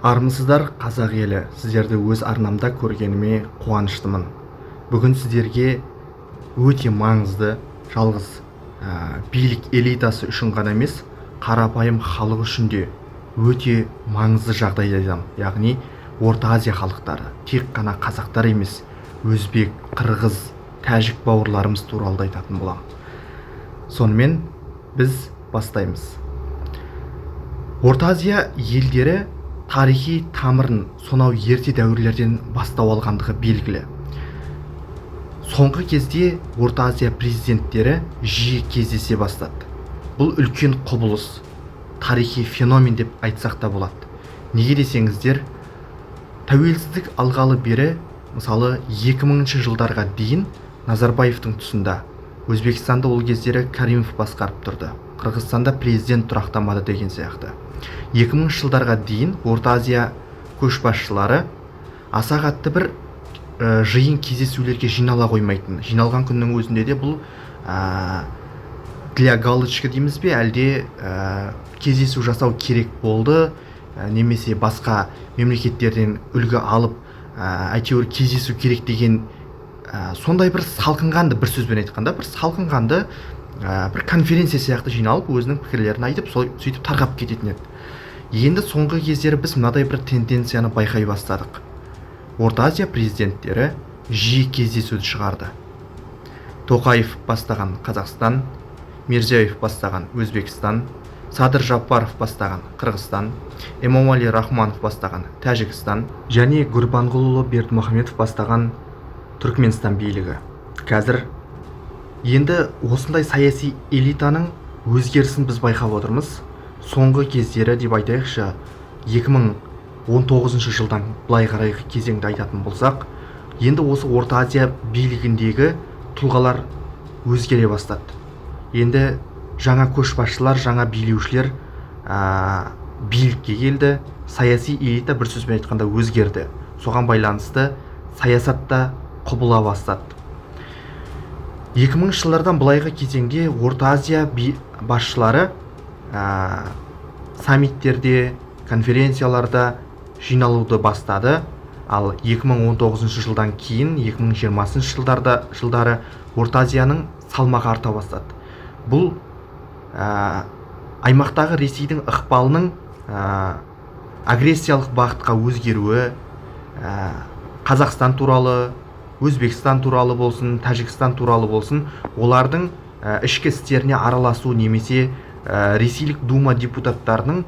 Армысыздар, қазақ елі. Сіздерді өз арнамда көргеніме қуаныштымын. Бүгін сіздерге өте маңызды, жалғыз билік элитасы үшін ғана емес, қарапайым халық үшін де өте маңызды жағдайды айтамын. Яғни Орта Азия халықтары, тек қана қазақтар емес, өзбек, қырғыз, тәжік бауырларымыз туралы айтатын боламын. Сонымен біз бастаймыз. Орта Азия елдері тарихи тамырын сонау ерте дәуірлерден бастау алғандығы белгілі. Соңғы кезде Орта Азия президенттері жиі кездесе бастады. Бұл үлкен құбылыс, тарихи феномен деп айтсақ та болады. Неге десеңіздер, тәуелсіздік алғалы бері, мысалы 2000 жылдарға дейін Назарбаевтың тұсында, Өзбекстанда ол кездері Каримов басқарып тұрды, Қырғызстанда президент тұрақтамады деген сияқты. 2000 жылдарға дейін Орта Азия көшбасшылары аса қатты бір жиын кездесулерге жинала қоймайтын. Жиналған күннің өзінде де бұл для галочки дейміз бе, әлде кездесу жасау керек болды, немесе басқа мемлекеттерден үлгі алып әйтеуір кездесу керек деген сондай бір салқынғанды, бір сөзбен айтқанда бір салқынғанды бір конференция сияқты жиналып өзінің пікірлерін айтып сөйтіп тарқап кететін еді. Енді соңғы кездері біз мынадай бір тенденцияны байқай бастадық. Орта Азия президенттері жиі кездесуді шығарды. Тоқаев бастаған Қазақстан, Мирзиёев бастаған Өзбекстан, Садыр Жапаров бастаған Қырғызстан, Эмомали Рахмонов бастаған Тәжікстан және Гурбангулы Бердімұхамедов бастаған Түркменстан билігі. Қазір енді осындай саяси элитаның өзгерісін біз байқап отырмыз. Соңғы кездері деп айтайықшы, 2019 жылдан былай қарайғы кезеңді айтатын болсақ, енді осы Орта Азия билігіндегі тұлғалар өзгере бастады. Енді жаңа көшбасшылар, жаңа билеушілер билікке келді, саяси элита бір сөзбен айтқанда өзгерді. Соған байланысты саясатта құбыла бастады. 2000 жылдардан былайғы кезеңде Орта Азия басшылары саммиттерде, конференцияларда жиналуды бастады. Ал 2019 жылдан кейін 2020 жылдары Орта Азияның салмағы арта бастады. Бұл аймақтағы Ресейдің ықпалының агрессиялық бағытқа өзгеруі, Қазақстан туралы, Өзбекстан туралы болсын, Тәжікстан туралы болсын, олардың ішкі істеріне араласу немесе Ресейлік дума депутаттарының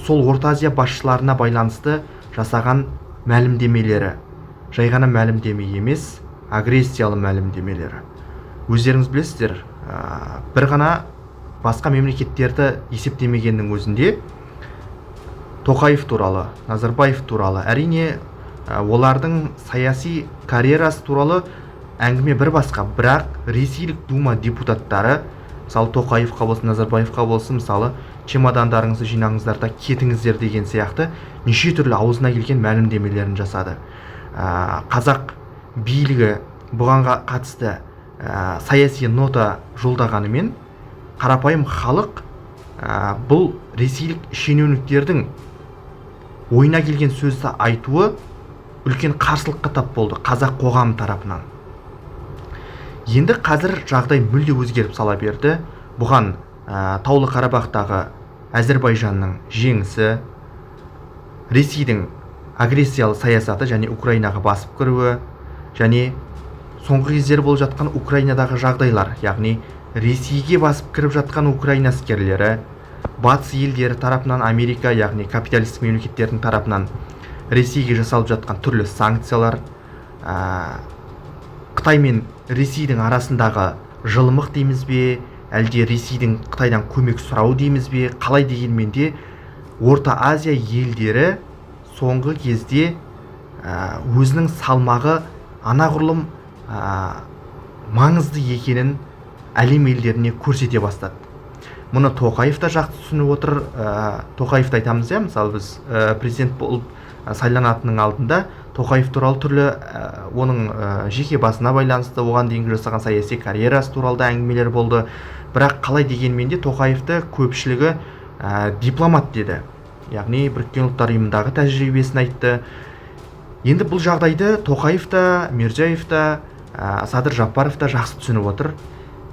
сол Орта Азия басшыларына байланысты жасаған мәлімдемелері, жай ғана мәлімдеме емес, агрессиялы мәлімдемелері. Өздеріңіз білесіздер, бір ғана басқа мемлекеттерді есептемегеннің өзінде Тоқаев туралы, Назарбаев туралы, әрине олардың саяси карьерасы туралы әңгіме бір басқа, бірақ Ресейлік дума депутаттары, мысалы Тоқаевқа болсын, Назарбаевқа болсын, мысалы чемодандарыңызды жинаңыздар да кетіңіздер деген сияқты неше түрлі аузына келген мәлімдемелерін жасады. Қазақ билігі бұған қатысты саяси нота жолдағанымен, қарапайым халық бұл ресейлік шенеуніктердің ойына келген сөзді айтуы үлкен қарсылыққа тап болды қазақ қоғамы тарапынан. Енді қазір жағдай мүлде өзгеріп сала берді. Бұған Таулы Қарабақтағы Әзербайжанның жеңісі, Ресейдің агрессиялы саясаты және Украинаға басып кіруі, және соңғы кездері болып жатқан Украинадағы жағдайлар, яғни Ресейге басып кіріп жатқан Украина әскерлері, батыс елдері тарапынан, Америка, яғни капиталистік мемлекеттердің тарапынан Ресейге жасалып жатқан түрлі санкциялар, Қытай мен Ресейдің арасындағы жылымық дейміз бе, әлде Ресейдің Қытайдан көмек сұрау дейміз бе, қалай дегенмен де Орта Азия елдері соңғы кезде өзінің салмағы анағұрлым маңызды екенін әлем елдеріне көрсете бастады. Мұны Тоқаев та жақсы түсініп отыр. Тоқаевты айтамыз, мысалы біз президент болып сайланатынның алдында Тоқаев туралы түрлі оның жеке басына байланысты оған дейінгі жасаған саяси карьерасы туралы да әңгімелер болды. Бірақ қалай дегенмен де Тоқаевты көпшілігі дипломат деді. яғни біріккен ұлттар ұйымындағы тәжірибесін айтты. Енді бұл жағдайды Тоқаев та, Мирзиеев та, Садыр Жапаров та жақсы түсініп отыр.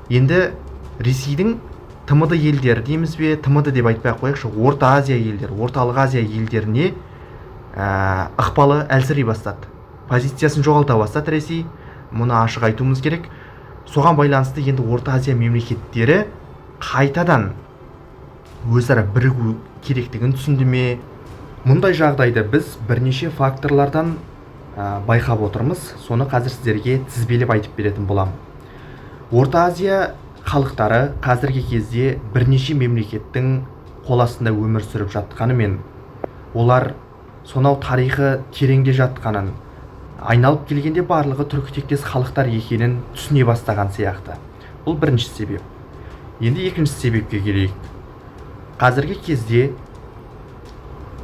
Енді Ресейдің ТМД елдері дейміз бе, ТМД деп айтпай-ақ қояйықшы, Орта Азия елдері, Орталық Азия елдеріне ықпалы әлсірей бастады. Позициясын жоғалта бастады Ресей. Мұны ашық айтуымыз керек. Соған байланысты енді Орта Азия мемлекеттері қайтадан өзара бірігу керектігін түсінді ме? Мұндай жағдайды біз бірнеше факторлардан байқап отырмыз. Соны қазір сіздерге тізбелеп айтып беретін боламын. Орта Азия халықтары қазіргі кезде бірнеше мемлекеттің қол астында өмір сүріп жатқанымен, олар сонау тарихы тереңде жатқанын, айналып келгенде барлығы түркітектес халықтар екенін түсіне бастаған сияқты. Бұл бірінші себеп. Енді екінші себепке келейік. Қазіргі кезде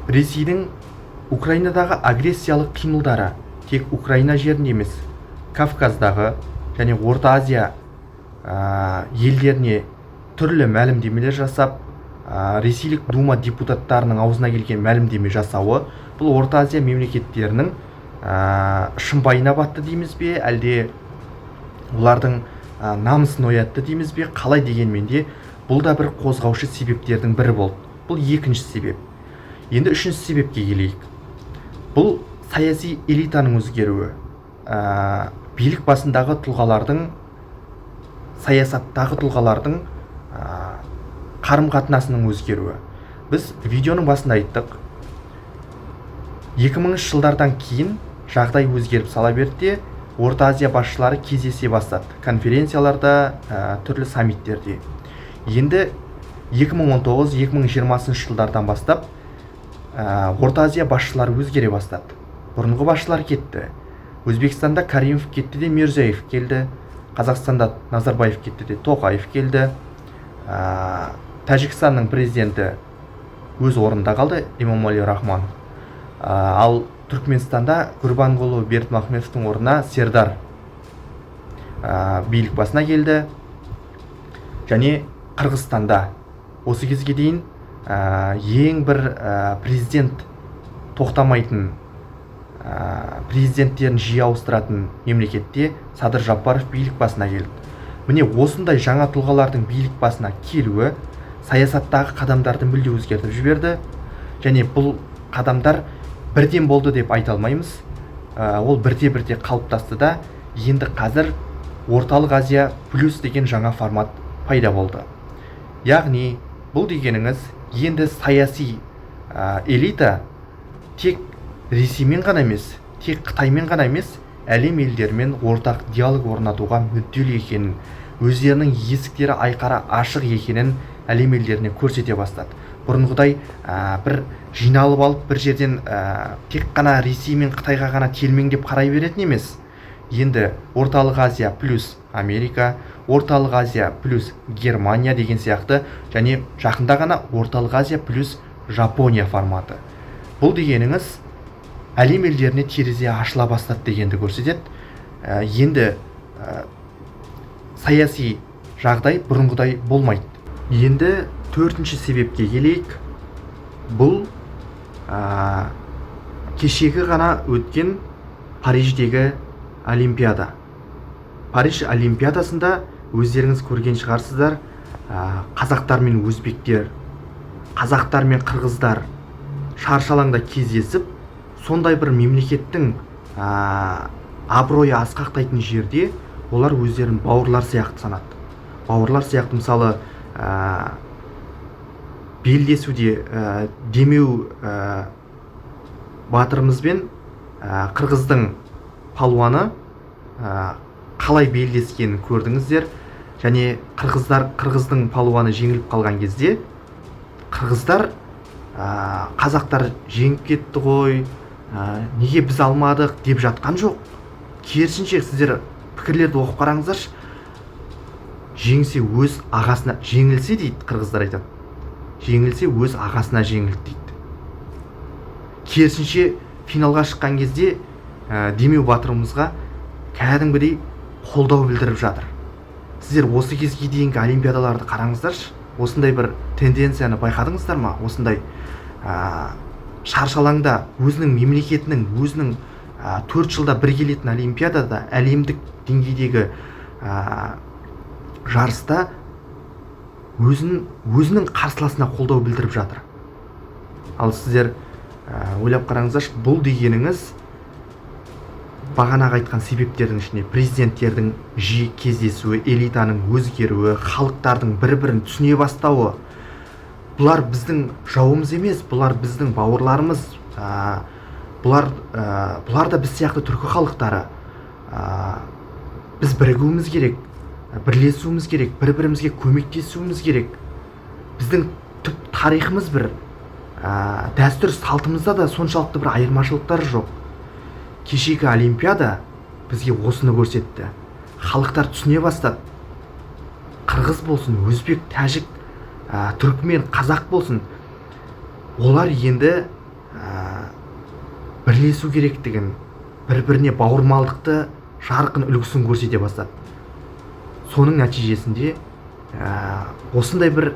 Ресейдің Украинадағы агрессиялық қимылдары тек Украина жерінде емес, Кавказдағы және Орта Азия елдеріне түрлі мәлімдемелер жасап, ресейлік дума депутаттарының аузына келген мәлімдеме жасауы, бұл Орта Азия мемлекеттерінің шымбайына батты дейміз бе, әлде олардың намысын оятты дейміз бе, қалай дегенмен де бұл да бір қозғаушы себептердің бірі болды. Бұл екінші себеп. Енді үшінші себепке келейік. Бұл саяси элитаның өзгеруі, билік басындағы тұлғалардың, саясаттағы тұлғалардың қарым-қатынасының өзгеруі. Біз видеоның басында айттық, 2000 жылдардан кейін жағдай өзгеріп сала берді. Орта Азия басшылары кездесе бастады, конференцияларда, түрлі саммиттерде. Енді 2019-2020 жылдардан бастап Орта Азия басшылары өзгере бастады. Бұрынғы басшылар кетті. Өзбекстанда Каримов кетті де Мирзиеев келді. Қазақстанда Назарбаев кетті де Тоқаев келді. Тәжікстанның президенті өз орнында қалды, Эмомали Рахмон. Ал Түркменстанда Гурбангулы Бердімахметовтың орнына Сердар билік басына келді. Және Қырғызстанда осы кезге дейін ең бір президент тоқтамайтын, президенттерін жиі ауыстыратын мемлекетте Садыр Жапаров билік басына келді. Міне осындай жаңа тұлғалардың билік басына келуі саясаттағы қадамдарды мүлде өзгертіп жіберді. Және бұл қадамдар бірден болды деп айта алмаймыз. Ол бірте-бірте қалыптасты да, енді қазір Орталық Азия плюс деген жаңа формат пайда болды. Яғни бұл дегеніңіз енді саяси элита тек Ресеймен ғана емес, тек Қытаймен ғана емес, әлем елдерімен ортақ диалог орнатуға мүдделі екенін, өздерінің есіктері айқара ашық екенін әлем елдеріне көрсете бастады. Бұрынғыдай бір жиналып алып бір жерден тек қана Ресей мен Қытайға ғана телмеңдеп қарай беретін емес. Енді Орталық Азия плюс Америка, Орталық Азия плюс Германия деген сияқты, және жақында ғана Орталық Азия плюс Жапония форматы. Бұл дегеніңіз әлем елдеріне терезе ашыла бастады дегенді көрсетеді. Енді саяси жағдай бұрынғыдай болмайды. Енді төртінші себепке келейік. Бұл кешегі ғана өткен Париждегі Олимпиада. Париж Олимпиадасында өздеріңіз көрген шығарсыздар, қазақтар мен өзбектер, қазақтар мен қырғыздар шаршалаңда кездесіп, сондай бір мемлекеттің абыройы асқақтайтын жерде олар өздерін бауырлар сияқты санады. Бауырлар сияқты, мысалы, белдесуде Демеу батырымызбен қырғыздың палуаны қалай белдескенін көрдіңіздер. Және қырғыздың палуаны жеңіліп қалған кезде қырғыздар қазақтар жеңіп кетті ғой, неге біз алмадық деп жатқан жоқ. Керісінше сіздер пікірлерді оқып қараңыздаршы. Жеңсе өз ағасына, жеңілсе дейді, қырғыздар айтады, жеңілсе өз ағасына жеңілді дейді. Керісінше финалға шыққан кезде Демеу батырымызға кәдімгідей қолдау білдіріп жатыр. Сіздер осы кезге дейінгі олимпиадаларды қараңыздаршы. Осындай бір тенденцияны байқадыңыздар ма? Осындай шаршы алаңда өзінің мемлекетінің өзінің 4 жылда бір келетін олимпиадада әлемдік деңгейдегі жарыста өзінің қарсыласына қолдау білдіріп жатыр. Ал сіздер ойлап қараңыздаршы, бұл дегеніңіз бағанағы айтқан себептердің ішінде президенттердің жиі кездесуі, элитаның өзгеруі, халықтардың бір-бірін түсіне бастауы. Бұлар біздің жауымыз емес, бұлар біздің бауырларымыз. Бұлар да біз сияқты түркі халықтары. Біз бірігуіміз керек, бірлесуіміз керек, бір-бірімізге көмектесуіміз керек. Біздің түп тарихымыз бір, дәстүр салтымызда да соншалықты бір айырмашылықтар жоқ. Кешегі олимпиада бізге осыны көрсетті. Халықтар түсіне бастады. Қырғыз болсын, өзбек, тәжік, түркмен, қазақ болсын, олар енді бірлесу керектігін, бір-біріне бауырмалдықты жарқын үлгісін көрсете бастады. Соның нәтижесінде осындай бір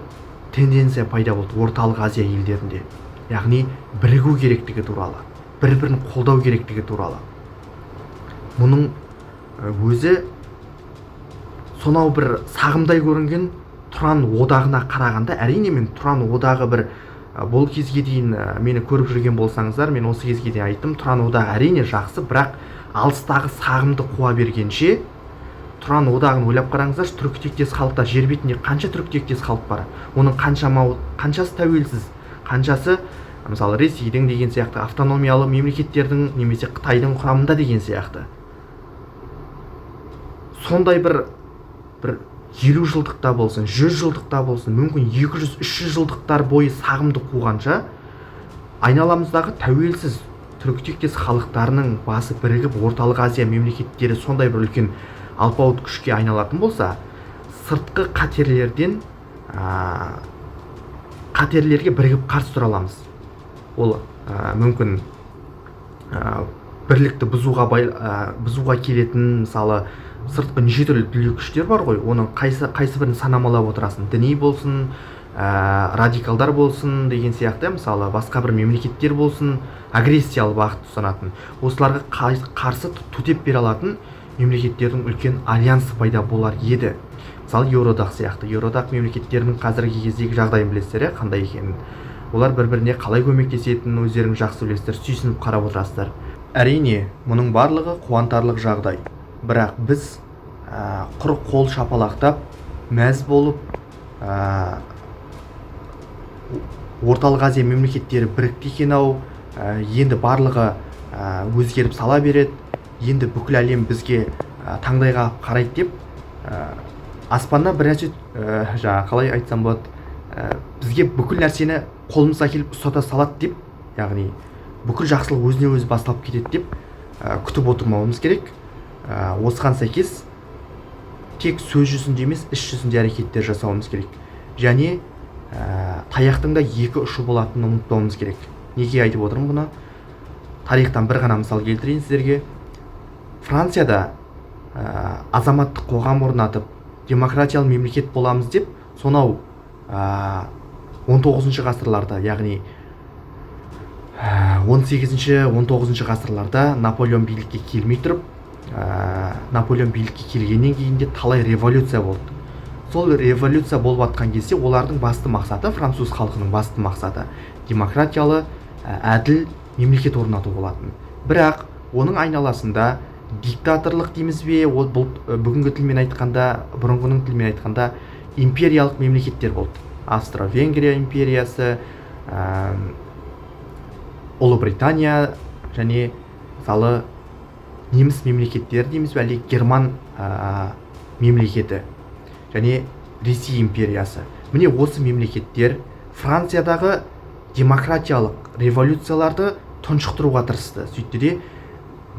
тенденция пайда болды орталық Азия елдерінде. Яғни бірігу керектігі туралы, бір-бірін қолдау керектігі туралы. Мұның өзі сонау бір сағымдай көрінген Тұран одағына қарағанда, әрине мен Тұран одағы бір бұл кезге дейін мені көріп жүрген болсаңыздар, мен осы кезге дейін айттым, Тұран одағы әрине жақсы, бірақ алыстағы сағымды қуа бергенше Тұран одағын ойлап қараңыздаршы, түркітектес халықта жер бетінде қанша түркітектес халық бар? Оның қаншасы тәуелсіз, қаншасы мысалы Ресейдің деген сияқты автономиялы мемлекеттердің немесе Қытайдың құрамында деген сияқты. Сондай бір 50 жылдықта болсын, 100 жылдықта болсын, мүмкін 200-300 жылдықтар бойы сағымды қуғанша айналамыздағы тәуелсіз түркітектес халықтарының басы бірігіп орталық Азия мемлекеттері сондай бір үлкен алпауыт күшке айналатын болса, сыртқы қатерлерге бірігіп қарсы тұра аламыз. Ол мүмкін бірлікті бұзуға келетін, мысалы сыртқы неше түрлі дүлей күштер бар ғой, оның қайсы бірін санамалап отырасың, діни болсын, радикалдар болсын деген сияқты, мысалы басқа бір мемлекеттер болсын, агрессиялы бағыт ұстанатын, осыларға қарсы төтеп бере алатын мемлекеттердің үлкен альянсы пайда болар еді. Мысалы Еуроодақ сияқты, Еуроодақ мемлекеттерінің қазіргі кездегі жағдайын білесіздер, қандай екенін. Олар бір-біріне қалай көмектесетінін өздеріңіз жақсы білесіздер, сүйсініп қарап отырасыздар. Әрине, мұның барлығы қуантарлық жағдай. Бірақ біз құр қол шапалақтап, мәз болып, орталық Азия мемлекеттері бірікті екен-ау, енді барлығы өзгеріп сала береді, енді бүкіл әлем бізге таңдайға қарайды деп, аспаннан бір нәрсе, қалай айтсам болады, бізге бүкіл нәрсені қолымызға келіп ұстата салады деп, яғни бүкіл жақсылық өзіне өзі басталып кетеді деп күтіп отырмауымыз керек. Осыған сәйкес тек сөз жүзінде емес, іс жүзінде әрекеттер жасауымыз керек. Және таяқтың да екі ұшы болатынын ұмытпауымыз керек. Неге айтып отырмын бұны? Тарихтан бір ғана мысал келтірейін сіздерге. Францияда азаматтық қоғам орнатып, демократиялы мемлекет боламыз деп, сонау 19 ғасырларда, яғни 18-19 ғасырларда Наполеон билікке келмей тұрып, Наполеон билікке келгеннен кейін де талай революция болды. Сол революция болып атқан кезде олардың басты мақсаты, француз халқының басты мақсаты демократиялы, әділ мемлекет орнату болатын. Бірақ оның айналасында диктаторлық дейміз бе, бұл бүгінгі тілмен айтқанда, бұрынғының тілмен айтқанда империялық мемлекеттер болды. Австро-Венгрия империясы, Ұлыбритания және мысалы неміс мемлекеттері дейміз бе, әлде Герман мемлекеті және Ресей империясы. Міне осы мемлекеттер Франциядағы демократиялық революцияларды тұншықтыруға тырысты. Сөйтті де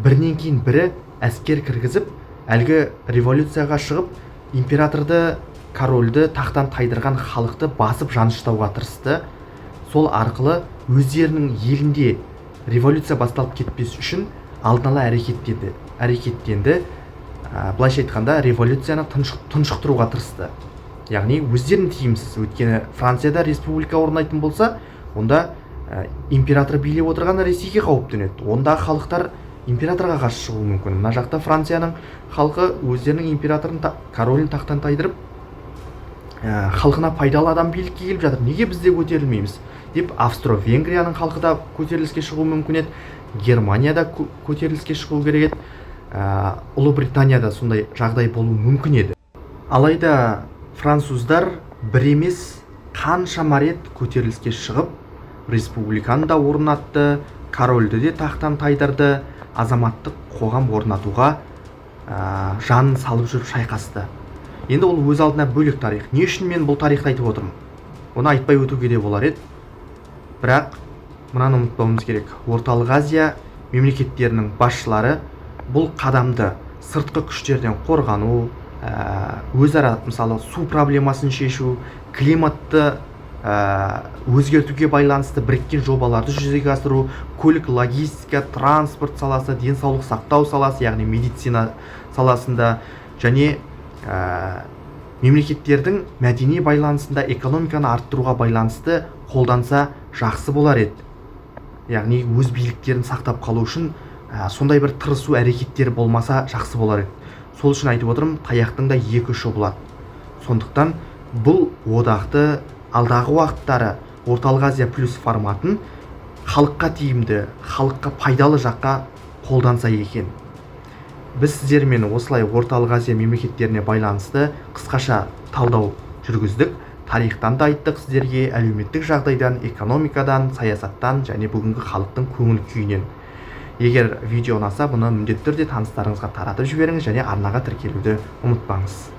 бірінен кейін бірі әскер кіргізіп, әлгі революцияға шығып, императорды, корольді тақтан тайдырған халықты басып жаныштауға тырысты. Сол арқылы өздерінің елінде революция басталып кетпес үшін алдын ала әрекеттенді. Былайша айтқанда революцияны тұншықтыруға тырысты. Яғни өздерін тиімсіз. Өйткені Францияда республика орнайтын болса, онда император билеп отырған Ресейге қауіп төнеді. Ондағы халықтар императорға қарсы шығуы мүмкін. Мына жақта Францияның халқы өздерінің императорын, королін тақтан тайдырып, халқына пайдалы адам билікке келіп жатыр, неге біз де көтерілмейміз деп Австро-Венгрияның халқы да көтеріліске шығуы мүмкін еді. Германияда көтеріліске шығу керек еді. Ұлыбританияда сондай жағдай болуы мүмкін еді. Алайда француздар бір емес қаншама рет көтеріліске шығып, республиканы да орнатты, корольді де тақтан тайдырды, азаматтық қоғам орнатуға жанын салып жүріп шайқасты. Енді ол өз алдына бөлек тарих. Не үшін мен бұл тарихты айтып отырмын? Оны айтпай өтуге де болар еді. Бірақ мынаны ұмытпауымыз керек. Орталық Азия мемлекеттерінің басшылары бұл қадамды сыртқы күштерден қорғану, өзара мысалы су проблемасын шешу, климатты өзгертуге байланысты біріккен жобаларды жүзеге асыру, көлік, логистика, транспорт саласы, денсаулық сақтау саласы, яғни медицина саласында және мемлекеттердің мәдени байланысында экономиканы арттыруға байланысты қолданса жақсы болар еді. Яғни өз биліктерін сақтап қалу үшін сондай бір тырысу әрекеттері болмаса жақсы болар еді. Сол үшін айтып отырмын, таяқтың да екі ұшы болады. Сондықтан бұл одақты алдағы уақыттары Орталық Азия плюс форматын халыққа тиімді, халыққа пайдалы жаққа қолданса екен. Біз сіздермен осылай Орталық Азия мемлекеттеріне байланысты қысқаша талдау жүргіздік. Тарихтан да айттық сіздерге, әлеуметтік жағдайдан, экономикадан, саясаттан және бүгінгі халықтың көңіл күйінен. Егер видео ұнаса, бұны міндетті түрде таныстарыңызға таратып жіберіңіз және арнаға тіркелуді ұмытпаңыз.